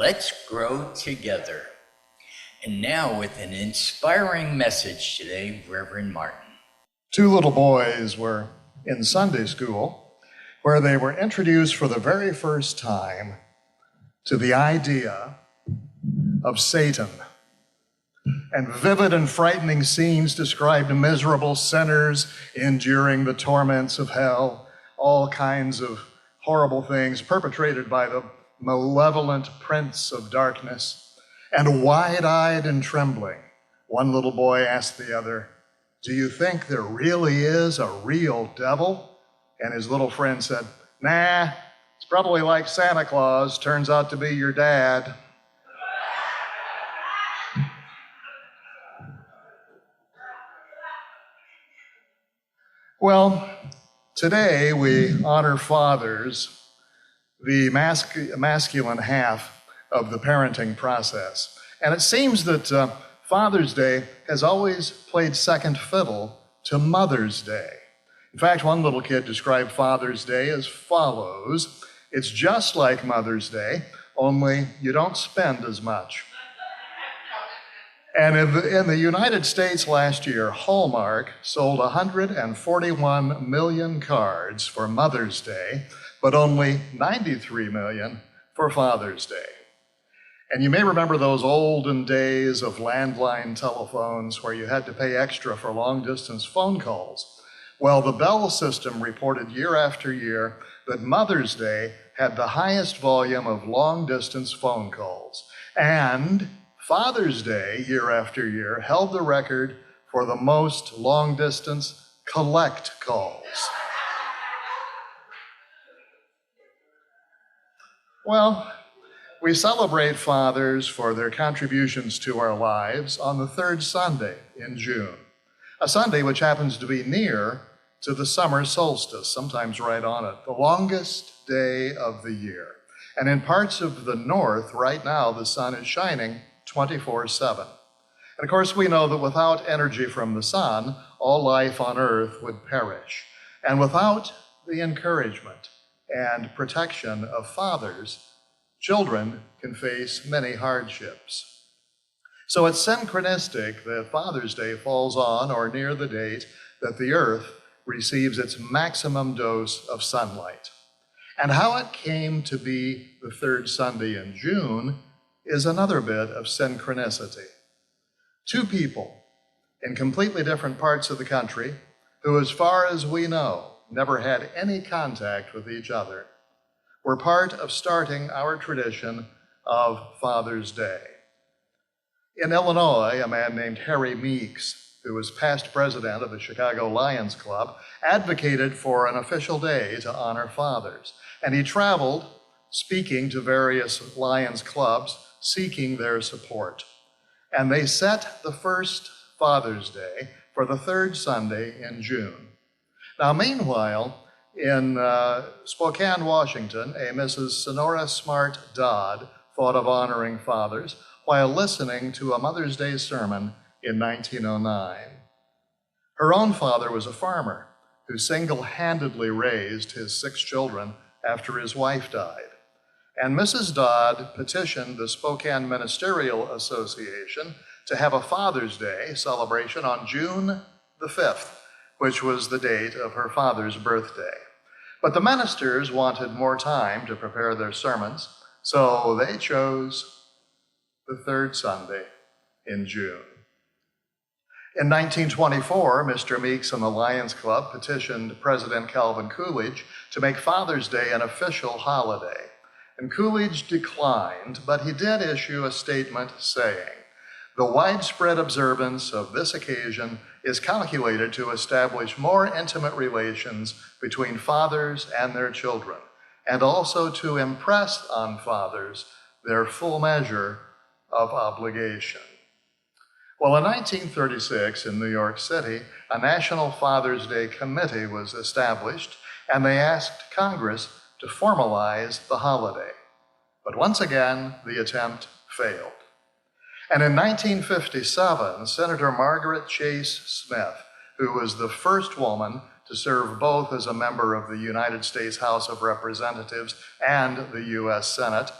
Let's grow together. And now with an inspiring message today, Reverend Martin. Two little boys were in Sunday school where they were introduced for the very first time to the idea of Satan. And vivid and frightening scenes described miserable sinners enduring the torments of hell, all kinds of horrible things perpetrated by the malevolent prince of darkness. And wide-eyed and trembling, one little boy asked the other, "Do you think there really is a real devil?" And his little friend said, "Nah, it's probably like Santa Claus, turns out to be your dad." Well, today we honor fathers, the masculine half of the parenting process. And it seems that Father's Day has always played second fiddle to Mother's Day. In fact, one little kid described Father's Day as follows: "It's just like Mother's Day, only you don't spend as much." And in the United States last year, Hallmark sold 141 million cards for Mother's Day, but only 93 million for Father's Day. And you may remember those olden days of landline telephones where you had to pay extra for long-distance phone calls. Well, the Bell system reported year after year that Mother's Day had the highest volume of long-distance phone calls. And Father's Day, year after year, held the record for the most long-distance collect calls. Well, we celebrate fathers for their contributions to our lives on the third Sunday in June, a Sunday which happens to be near to the summer solstice, sometimes right on it, the longest day of the year. And in parts of the north, right now, the sun is shining 24/7. And of course, we know that without energy from the sun, all life on earth would perish. And without the encouragement and protection of fathers, children can face many hardships. So it's synchronistic that Father's Day falls on or near the date that the earth receives its maximum dose of sunlight. And how it came to be the third Sunday in June is another bit of synchronicity. Two people in completely different parts of the country who, as far as we know, never had any contact with each other, were part of starting our tradition of Father's Day. In Illinois, a man named Harry Meeks, who was past president of the Chicago Lions Club, advocated for an official day to honor fathers. And he traveled speaking to various Lions clubs, seeking their support. And they set the first Father's Day for the third Sunday in June. Now, meanwhile, in Spokane, Washington, a Mrs. Sonora Smart Dodd thought of honoring fathers while listening to a Mother's Day sermon in 1909. Her own father was a farmer who single-handedly raised his 6 children after his wife died. And Mrs. Dodd petitioned the Spokane Ministerial Association to have a Father's Day celebration on June the 5th, which was the date of her father's birthday. But the ministers wanted more time to prepare their sermons, so they chose the third Sunday in June. In 1924, Mr. Meeks and the Lions Club petitioned President Calvin Coolidge to make Father's Day an official holiday. And Coolidge declined, but he did issue a statement saying, "The widespread observance of this occasion is calculated to establish more intimate relations between fathers and their children, and also to impress on fathers their full measure of obligation." Well, in 1936 in New York City, a National Father's Day Committee was established, and they asked Congress to formalize the holiday. But once again, the attempt failed. And in 1957, Senator Margaret Chase Smith, who was the first woman to serve both as a member of the United States House of Representatives and the U.S. Senate,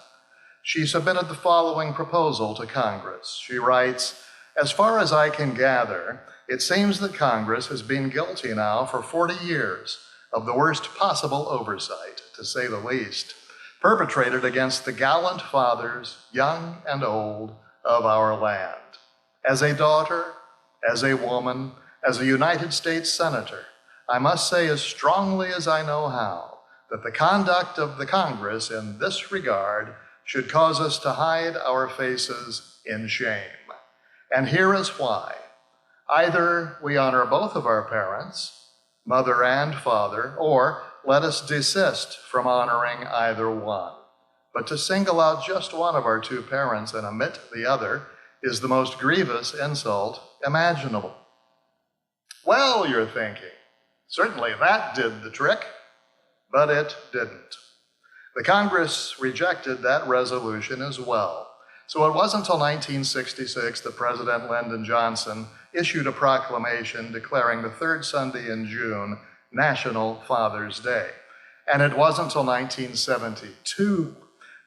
she submitted the following proposal to Congress. She writes, "As far as I can gather, it seems that Congress has been guilty now for 40 years of the worst possible oversight, to say the least, perpetrated against the gallant fathers, young and old, of our land. As a daughter, as a woman, as a United States Senator, I must say as strongly as I know how that the conduct of the Congress in this regard should cause us to hide our faces in shame. And here is why. Either we honor both of our parents, mother and father, or let us desist from honoring either one. But to single out just one of our two parents and omit the other is the most grievous insult imaginable." Well, you're thinking, certainly that did the trick, but it didn't. The Congress rejected that resolution as well. So it wasn't until 1966 that President Lyndon Johnson issued a proclamation declaring the third Sunday in June National Father's Day. And it wasn't until 1972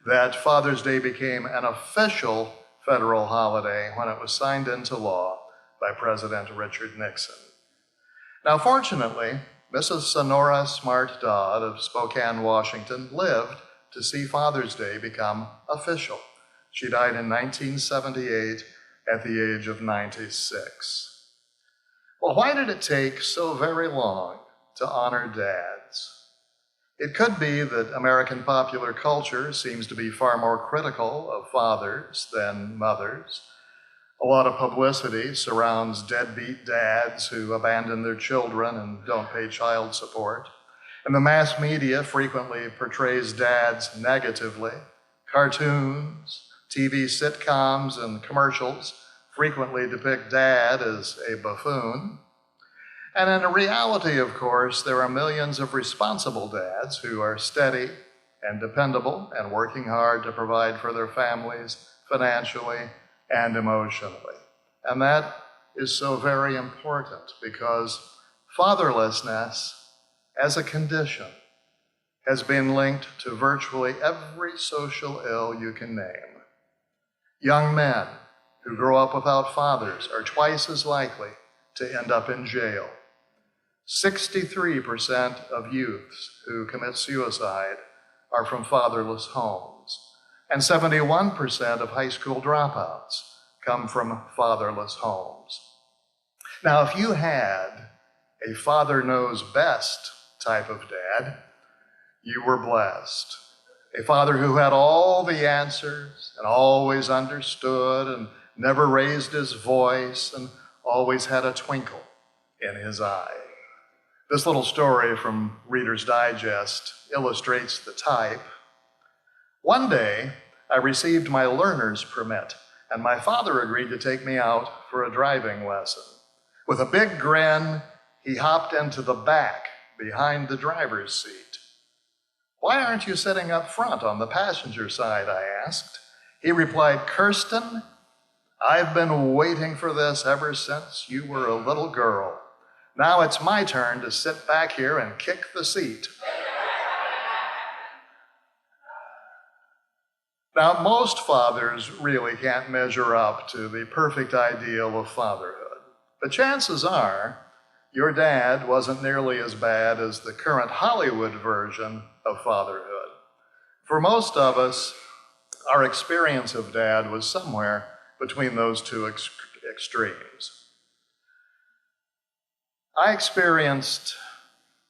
that Father's Day became an official federal holiday when it was signed into law by President Richard Nixon. Now, fortunately, Mrs. Sonora Smart Dodd of Spokane, Washington, lived to see Father's Day become official. She died in 1978 at the age of 96. Well, why did it take so very long to honor dads? It could be that American popular culture seems to be far more critical of fathers than mothers. A lot of publicity surrounds deadbeat dads who abandon their children and don't pay child support. And the mass media frequently portrays dads negatively. Cartoons, TV sitcoms, and commercials frequently depict dad as a buffoon. And in reality, of course, there are millions of responsible dads who are steady and dependable and working hard to provide for their families financially and emotionally. And that is so very important because fatherlessness as a condition has been linked to virtually every social ill you can name. Young men who grow up without fathers are twice as likely to end up in jail. 63% of youths who commit suicide are from fatherless homes, and 71% of high school dropouts come from fatherless homes. Now, if you had a father knows best type of dad, you were blessed. A father who had all the answers and always understood and never raised his voice and always had a twinkle in his eye. This little story from Reader's Digest illustrates the type. One day, I received my learner's permit, and my father agreed to take me out for a driving lesson. With a big grin, he hopped into the back behind the driver's seat. "Why aren't you sitting up front on the passenger side?" I asked. He replied, "Kirsten, I've been waiting for this ever since you were a little girl. Now it's my turn to sit back here and kick the seat." Now, most fathers really can't measure up to the perfect ideal of fatherhood. But chances are your dad wasn't nearly as bad as the current Hollywood version of fatherhood. For most of us, our experience of dad was somewhere between those two extremes. I experienced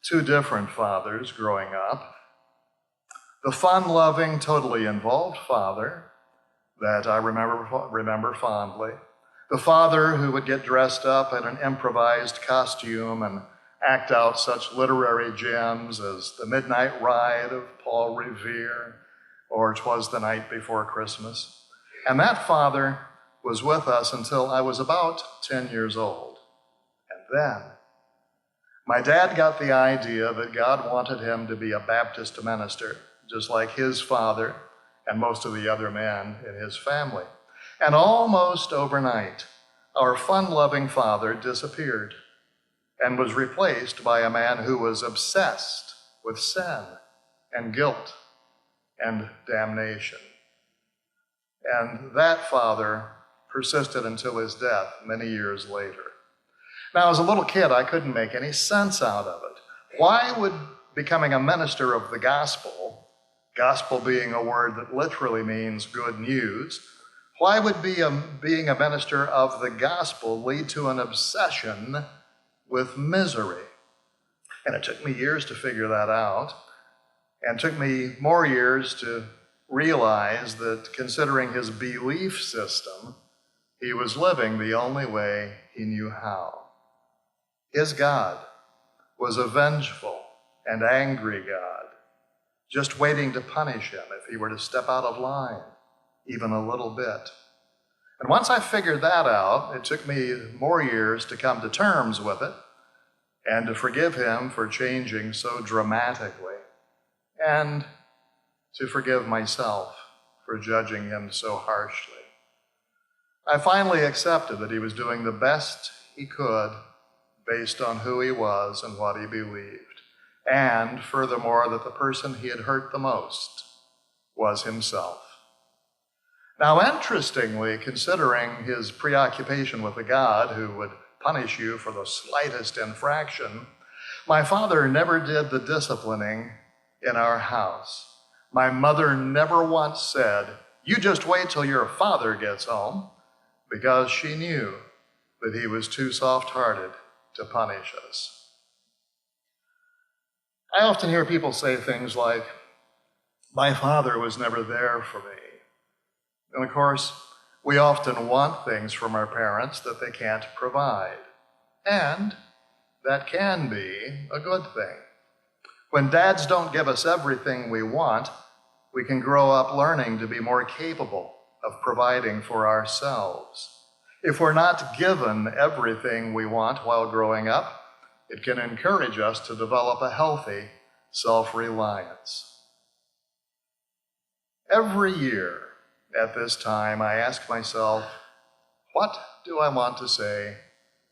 two different fathers growing up. The fun-loving, totally involved father that I remember fondly. The father who would get dressed up in an improvised costume and act out such literary gems as The Midnight Ride of Paul Revere or 'Twas the Night Before Christmas. And that father was with us until I was about 10 years old. And then my dad got the idea that God wanted him to be a Baptist minister, just like his father and most of the other men in his family. And almost overnight, our fun-loving father disappeared and was replaced by a man who was obsessed with sin and guilt and damnation. And that father persisted until his death many years later. Now, as a little kid, I couldn't make any sense out of it. Why would becoming a minister of the gospel, gospel being a word that literally means good news, why would being a minister of the gospel lead to an obsession with misery? And it took me years to figure that out, and took me more years to realize that considering his belief system, he was living the only way he knew how. His God was a vengeful and angry God, just waiting to punish him if he were to step out of line, even a little bit. And once I figured that out, it took me more years to come to terms with it and to forgive him for changing so dramatically, and to forgive myself for judging him so harshly. I finally accepted that he was doing the best he could based on who he was and what he believed, and furthermore, that the person he had hurt the most was himself. Now, interestingly, considering his preoccupation with a God who would punish you for the slightest infraction, my father never did the disciplining in our house. My mother never once said, "You just wait till your father gets home," because she knew that he was too soft-hearted to punish us. I often hear people say things like, "My father was never there for me." And of course, we often want things from our parents that they can't provide. And that can be a good thing. When dads don't give us everything we want, we can grow up learning to be more capable of providing for ourselves. If we're not given everything we want while growing up, it can encourage us to develop a healthy self-reliance. Every year at this time, I ask myself, what do I want to say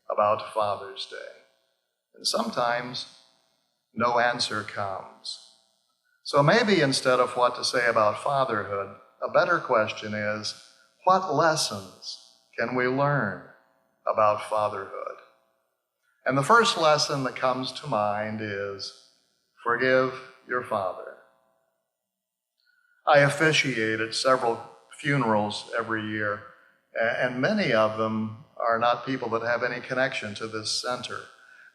about Father's Day? And sometimes no answer comes. So maybe instead of what to say about fatherhood, a better question is, what lessons can we learn about fatherhood? And the first lesson that comes to mind is, forgive your father. I officiate at several funerals every year, and many of them are not people that have any connection to this center.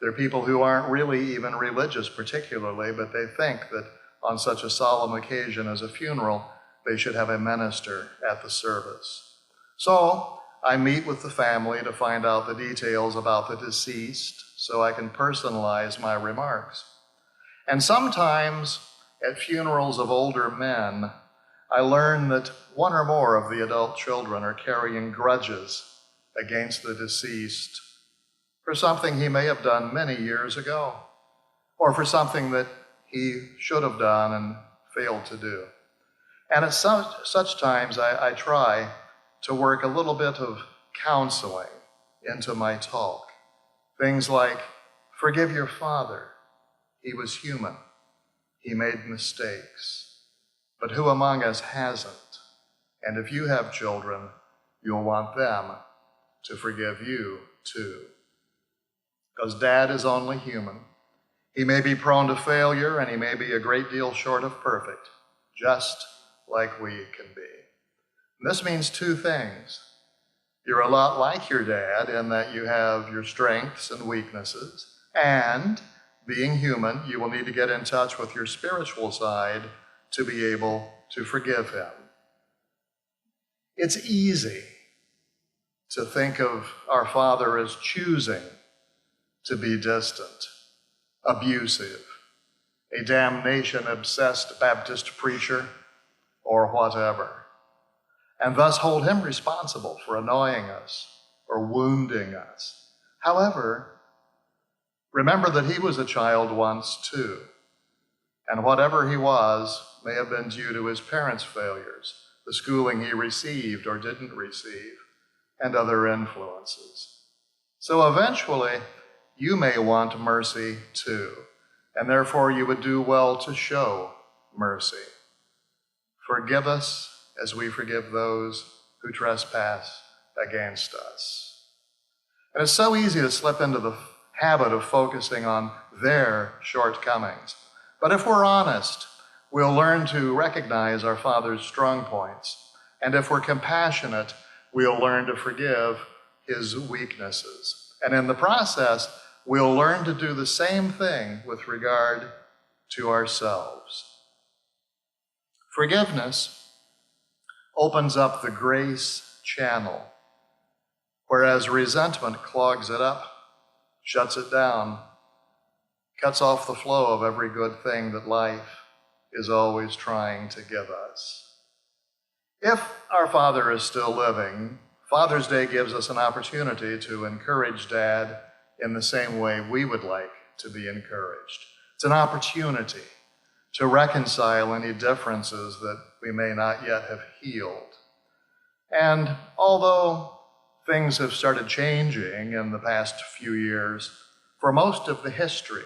They're people who aren't really even religious particularly, but they think that on such a solemn occasion as a funeral, they should have a minister at the service. So I meet with the family to find out the details about the deceased so I can personalize my remarks. And sometimes at funerals of older men, I learn that one or more of the adult children are carrying grudges against the deceased for something he may have done many years ago, or for something that he should have done and failed to do. And at such times, I try to work a little bit of counseling into my talk. Things like, forgive your father. He was human. He made mistakes. But who among us hasn't? And if you have children, you'll want them to forgive you too. Because Dad is only human. He may be prone to failure, and he may be a great deal short of perfect, just like we can be. And this means two things. You're a lot like your dad in that you have your strengths and weaknesses, and being human, you will need to get in touch with your spiritual side to be able to forgive him. It's easy to think of our Father as choosing to be distant, abusive, a damnation-obsessed Baptist preacher, or whatever, and thus hold him responsible for annoying us or wounding us. However, remember that he was a child once too, and whatever he was may have been due to his parents' failures, the schooling he received or didn't receive, and other influences. So eventually, you may want mercy too, and therefore you would do well to show mercy. Forgive us as we forgive those who trespass against us. And it's so easy to slip into the habit of focusing on their shortcomings. But if we're honest, we'll learn to recognize our Father's strong points. And if we're compassionate, we'll learn to forgive his weaknesses. And in the process, we'll learn to do the same thing with regard to ourselves. Forgiveness opens up the grace channel, whereas resentment clogs it up, shuts it down, cuts off the flow of every good thing that life is always trying to give us. If our father is still living, Father's Day gives us an opportunity to encourage Dad in the same way we would like to be encouraged. It's an opportunity to reconcile any differences that we may not yet have healed. And although things have started changing in the past few years, for most of the history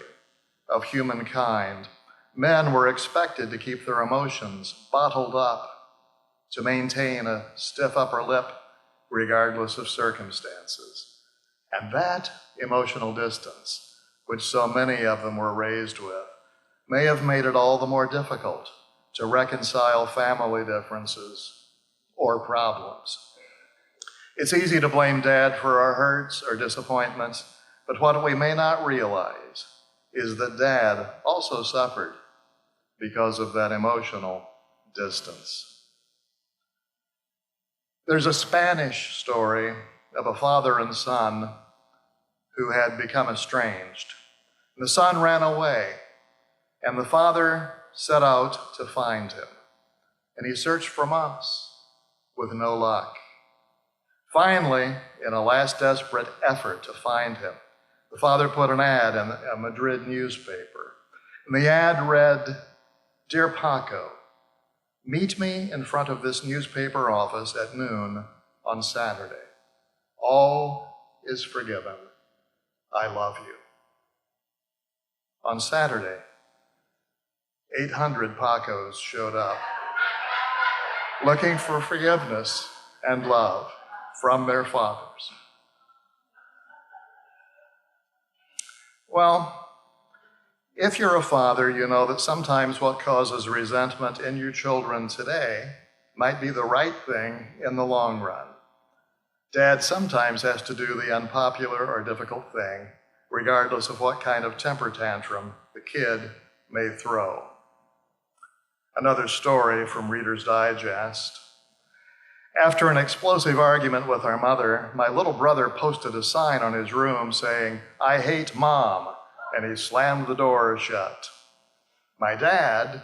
of humankind, men were expected to keep their emotions bottled up, to maintain a stiff upper lip regardless of circumstances. And that emotional distance, which so many of them were raised with, may have made it all the more difficult to reconcile family differences or problems. It's easy to blame Dad for our hurts or disappointments, but what we may not realize is that Dad also suffered because of that emotional distance. There's a Spanish story of a father and son who had become estranged. The son ran away, and the father set out to find him. And he searched for months with no luck. Finally, in a last desperate effort to find him, the father put an ad in a Madrid newspaper. And the ad read, "Dear Paco, meet me in front of this newspaper office at noon on Saturday. All is forgiven. I love you." On Saturday, 800 Pacos showed up looking for forgiveness and love from their fathers. Well, if you're a father, you know that sometimes what causes resentment in your children today might be the right thing in the long run. Dad sometimes has to do the unpopular or difficult thing, regardless of what kind of temper tantrum the kid may throw. Another story from Reader's Digest. After an explosive argument with our mother, my little brother posted a sign on his room saying, "I hate Mom," and he slammed the door shut. My dad,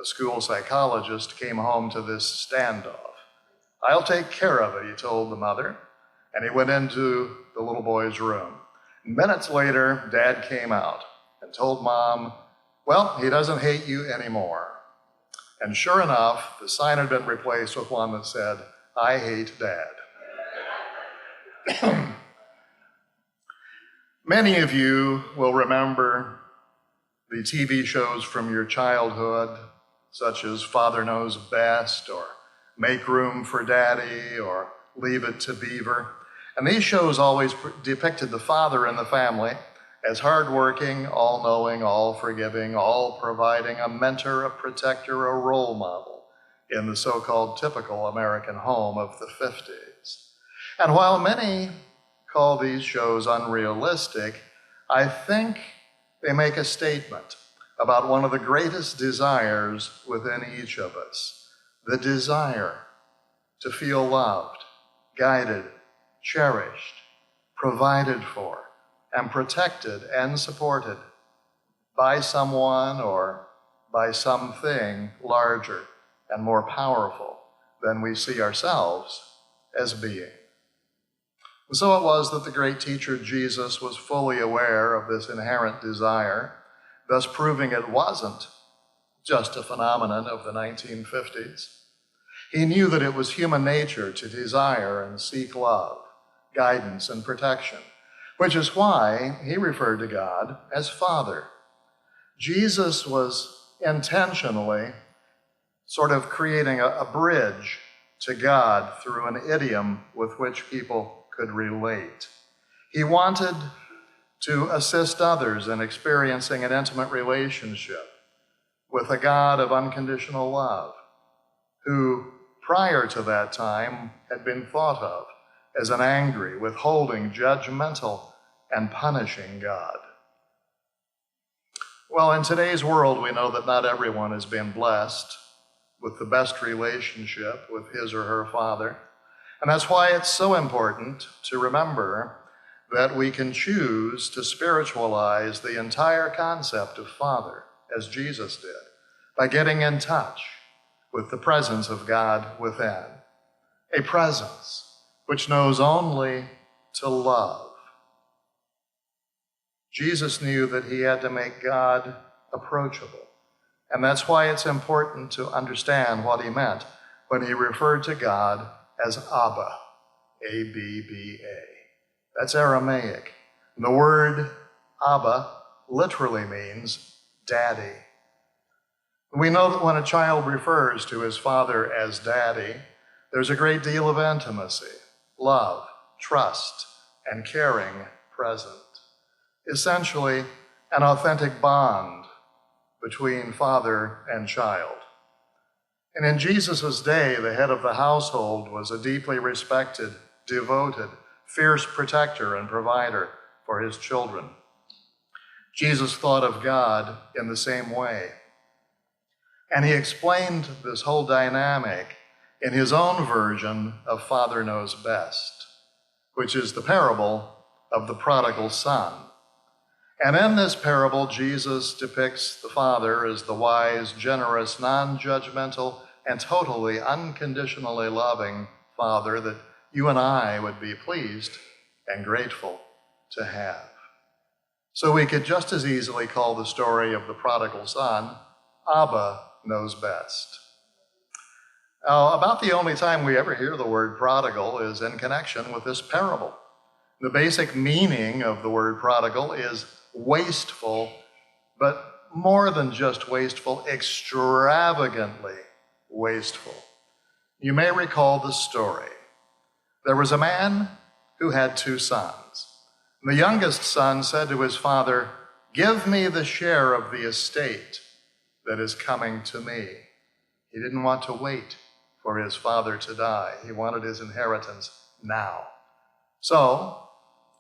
a school psychologist, came home to this standoff. "I'll take care of it," he told the mother, and he went into the little boy's room. Minutes later, Dad came out and told Mom, "Well, he doesn't hate you anymore." And sure enough, the sign had been replaced with one that said, "I hate Dad." Many of you will remember the TV shows from your childhood, such as Father Knows Best, or Make Room for Daddy, or Leave It to Beaver. And these shows always depicted the father in the family as hardworking, all-knowing, all-forgiving, all-providing, a mentor, a protector, a role model in the so-called typical American home of the 50s. And while many call these shows unrealistic, I think they make a statement about one of the greatest desires within each of us, the desire to feel loved, guided, cherished, provided for, and protected and supported by someone or by something larger and more powerful than we see ourselves as being. And so it was that the great teacher Jesus was fully aware of this inherent desire, thus proving it wasn't just a phenomenon of the 1950s. He knew that it was human nature to desire and seek love, guidance, and protection, which is why he referred to God as Father. Jesus was intentionally sort of creating a bridge to God through an idiom with which people could relate. He wanted to assist others in experiencing an intimate relationship with a God of unconditional love, who prior to that time had been thought of as an angry, withholding, judgmental, and punishing God. Well, in today's world, we know that not everyone has been blessed with the best relationship with his or her father. And that's why it's so important to remember that we can choose to spiritualize the entire concept of father, as Jesus did, by getting in touch with the presence of God within, a presence which knows only to love. Jesus knew that he had to make God approachable. And that's why it's important to understand what he meant when he referred to God as Abba, A-B-B-A. That's Aramaic. And the word Abba literally means daddy. We know that when a child refers to his father as daddy, there's a great deal of intimacy, love, trust, and caring present. Essentially, an authentic bond between father and child. And in Jesus' day, the head of the household was a deeply respected, devoted, fierce protector and provider for his children. Jesus thought of God in the same way. And he explained this whole dynamic in his own version of Father Knows Best, which is the parable of the prodigal son. And in this parable, Jesus depicts the Father as the wise, generous, non-judgmental, and totally unconditionally loving Father that you and I would be pleased and grateful to have. So we could just as easily call the story of the prodigal son, Abba Knows Best. Now, about the only time we ever hear the word prodigal is in connection with this parable. The basic meaning of the word prodigal is wasteful, but more than just wasteful, extravagantly wasteful. You may recall the story. There was a man who had 2 sons. The youngest son said to his father, "Give me the share of the estate that is coming to me." He didn't want to wait for his father to die. He wanted his inheritance now. So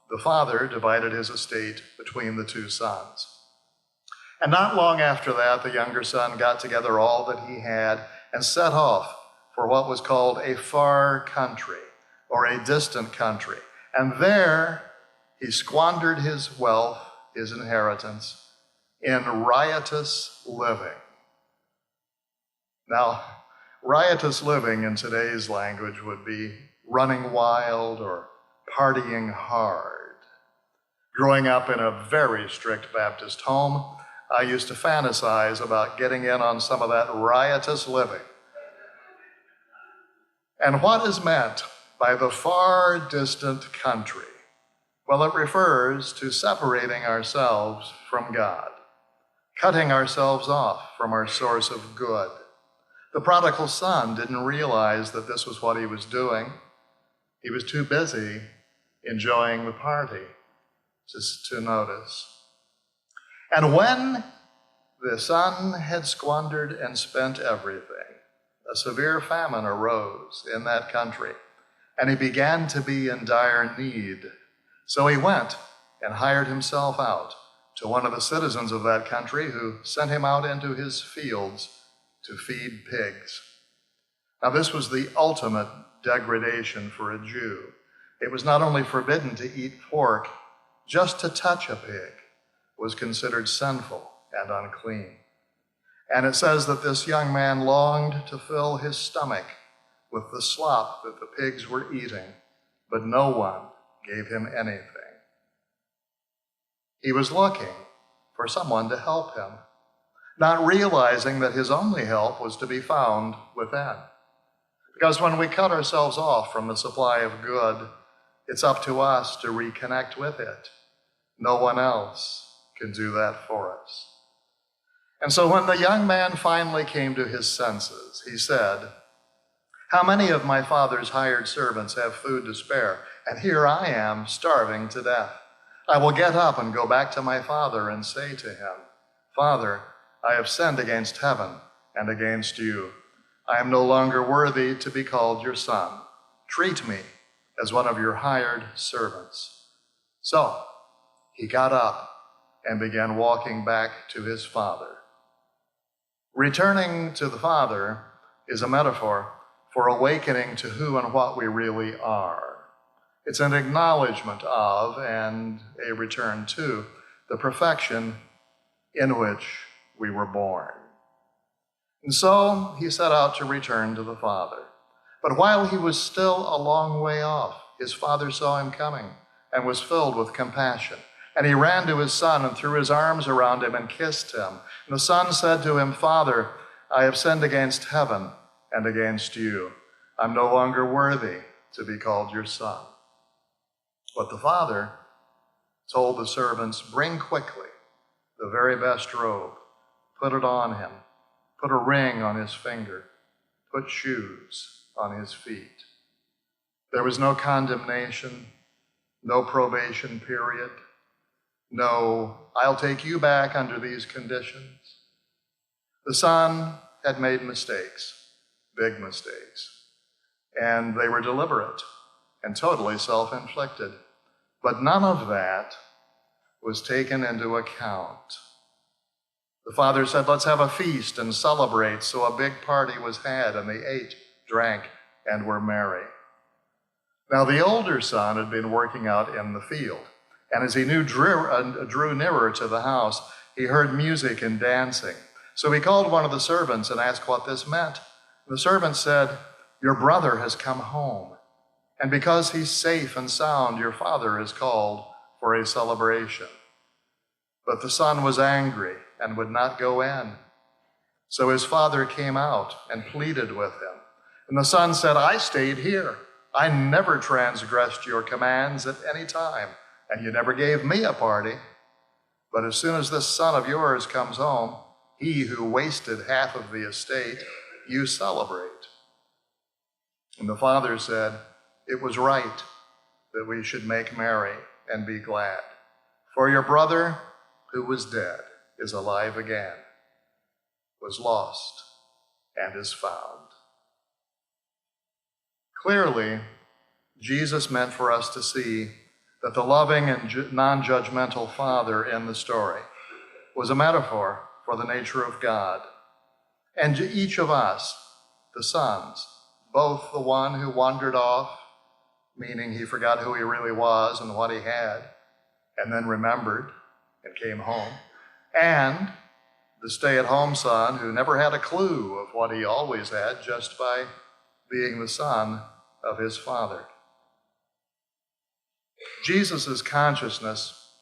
the father divided his estate between the 2 sons. And not long after that, the younger son got together all that he had and set off for what was called a far country or a distant country. And there he squandered his wealth, his inheritance, in riotous living. Now, riotous living in today's language would be running wild or partying hard. Growing up in a very strict Baptist home, I used to fantasize about getting in on some of that riotous living. And what is meant by the far distant country? Well, it refers to separating ourselves from God, cutting ourselves off from our source of good. The prodigal son didn't realize that this was what he was doing. He was too busy enjoying the party to notice. And when the son had squandered and spent everything, a severe famine arose in that country, and he began to be in dire need. So he went and hired himself out to one of the citizens of that country, who sent him out into his fields to feed pigs. Now, this was the ultimate degradation for a Jew. It was not only forbidden to eat pork, just to touch a pig was considered sinful and unclean. And it says that this young man longed to fill his stomach with the slop that the pigs were eating, but no one gave him anything. He was looking for someone to help him, not realizing that his only help was to be found within. Because when we cut ourselves off from the supply of good, it's up to us to reconnect with it. No one else can do that for us. And so when the young man finally came to his senses, he said, How many of my father's hired servants have food to spare, and here I am starving to death? I will get up and go back to my father and say to him, 'Father, I have sinned against heaven and against you. I am no longer worthy to be called your son. Treat me as one of your hired servants.' So he got up and began walking back to his father." Returning to the Father is a metaphor for awakening to who and what we really are. It's an acknowledgement of and a return to the perfection in which we were born. And so he set out to return to the Father. But while he was still a long way off, his father saw him coming and was filled with compassion. And he ran to his son and threw his arms around him and kissed him. And the son said to him, "Father, I have sinned against heaven and against you. I'm no longer worthy to be called your son." But the father told the servants, "Bring quickly the very best robe, put it on him, put a ring on his finger, put shoes on his feet." There was no condemnation, no probation period, no, "I'll take you back under these conditions." The son had made mistakes, big mistakes, and they were deliberate and totally self-inflicted. But none of that was taken into account. The father said, "Let's have a feast and celebrate." So a big party was had, and they ate, drank, and were merry. Now the older son had been working out in the field, and as he drew nearer to the house, he heard music and dancing. So he called one of the servants and asked what this meant. The servant said, "Your brother has come home, and because he's safe and sound, your father is called for a celebration." But the son was angry and would not go in. So his father came out and pleaded with him. And the son said, "I stayed here. I never transgressed your commands at any time, and you never gave me a party. But as soon as this son of yours comes home, he who wasted half of the estate, you celebrate." And the father said, "It was right that we should make merry and be glad. For your brother, who was dead, is alive again, was lost, and is found." Clearly, Jesus meant for us to see that the loving and non-judgmental Father in the story was a metaphor for the nature of God. And to each of us, the sons, both the one who wandered off, meaning he forgot who he really was and what he had, and then remembered and came home, and the stay-at-home son who never had a clue of what he always had just by being the son of his father. Jesus' consciousness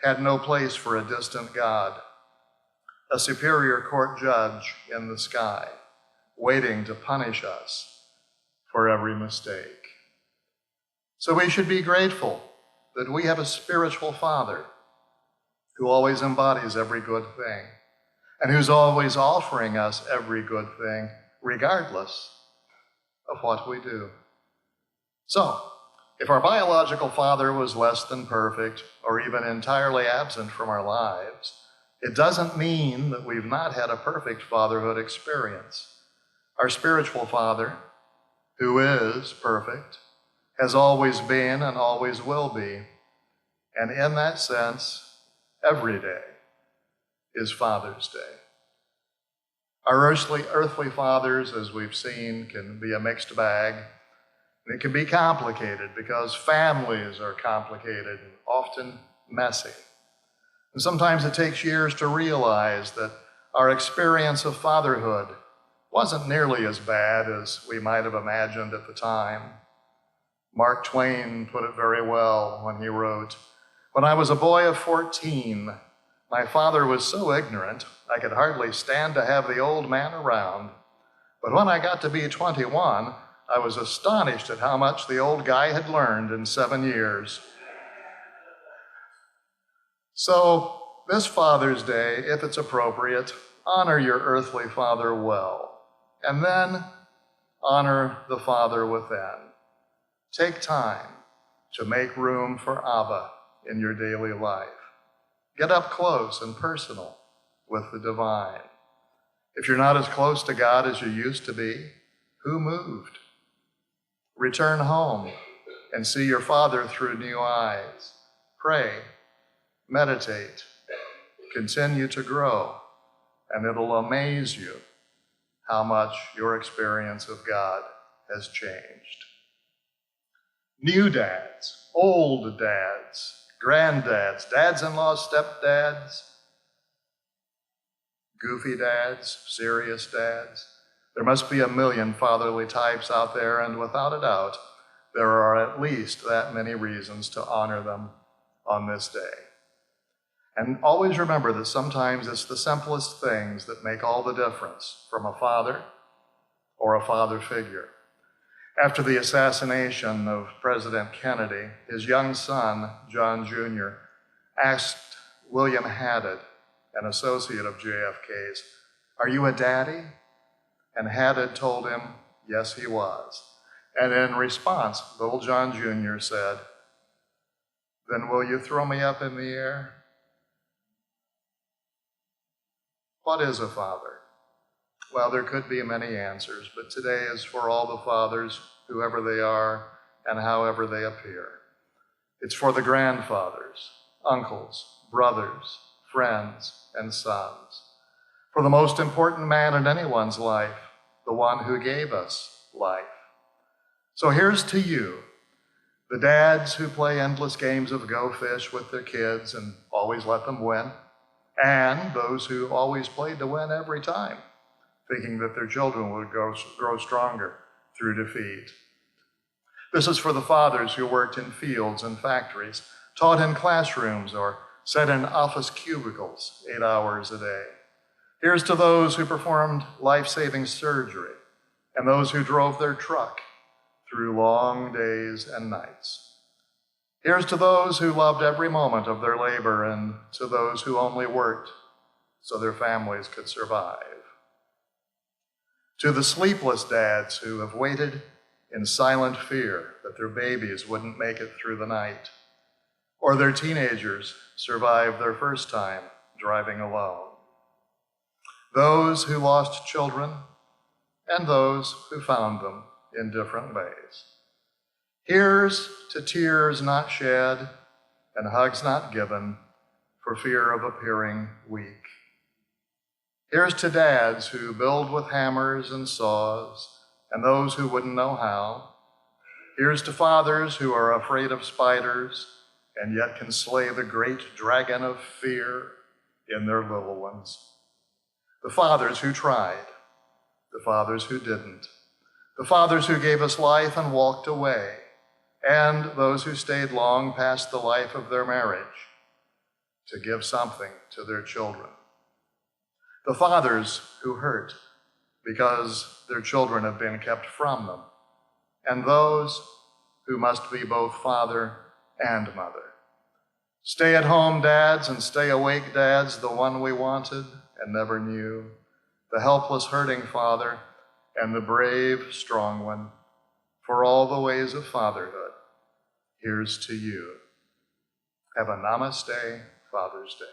had no place for a distant God, a superior court judge in the sky, waiting to punish us for every mistake. So we should be grateful that we have a spiritual Father who always embodies every good thing and who's always offering us every good thing, regardless of what we do. So, if our biological father was less than perfect or even entirely absent from our lives, it doesn't mean that we've not had a perfect fatherhood experience. Our spiritual Father, who is perfect, has always been and always will be. And in that sense, every day is Father's Day. Our earthly fathers, as we've seen, can be a mixed bag. And it can be complicated because families are complicated and often messy. And sometimes it takes years to realize that our experience of fatherhood wasn't nearly as bad as we might have imagined at the time. Mark Twain put it very well when he wrote, "When I was a boy of 14, my father was so ignorant I could hardly stand to have the old man around. But when I got to be 21, I was astonished at how much the old guy had learned in 7 years." So this Father's Day, if it's appropriate, honor your earthly father well. And then honor the Father within. Take time to make room for ABBA in your daily life. Get up close and personal with the divine. If you're not as close to God as you used to be, who moved? Return home and see your Father through new eyes. Pray, meditate, continue to grow, and it'll amaze you how much your experience of God has changed. New dads, old dads, granddads, dads-in-law, stepdads, goofy dads, serious dads. There must be a million fatherly types out there, and without a doubt, there are at least that many reasons to honor them on this day. And always remember that sometimes it's the simplest things that make all the difference from a father or a father figure. After the assassination of President Kennedy, his young son, John Jr., asked William Haddad, an associate of JFK's, "Are you a daddy?" And Haddad told him, yes, he was. And in response, little John Jr. said, "Then will you throw me up in the air?" What is a father? Well, there could be many answers, but today is for all the fathers, whoever they are and however they appear. It's for the grandfathers, uncles, brothers, friends, and sons. For the most important man in anyone's life, the one who gave us life. So here's to you, the dads who play endless games of Go Fish with their kids and always let them win, and those who always played to win every time, thinking that their children would grow stronger through defeat. This is for the fathers who worked in fields and factories, taught in classrooms, or sat in office cubicles 8 hours a day. Here's to those who performed life-saving surgery and those who drove their truck through long days and nights. Here's to those who loved every moment of their labor and to those who only worked so their families could survive. To the sleepless dads who have waited in silent fear that their babies wouldn't make it through the night, or their teenagers survived their first time driving alone. Those who lost children and those who found them in different ways. Here's to tears not shed and hugs not given for fear of appearing weak. Here's to dads who build with hammers and saws and those who wouldn't know how. Here's to fathers who are afraid of spiders and yet can slay the great dragon of fear in their little ones. The fathers who tried, the fathers who didn't, the fathers who gave us life and walked away, and those who stayed long past the life of their marriage to give something to their children. The fathers who hurt because their children have been kept from them, and those who must be both father and mother. Stay-at-home dads and stay-awake dads, the one we wanted and never knew, the helpless hurting father and the brave strong one. For all the ways of fatherhood, here's to you. Have a Namaste Father's Day.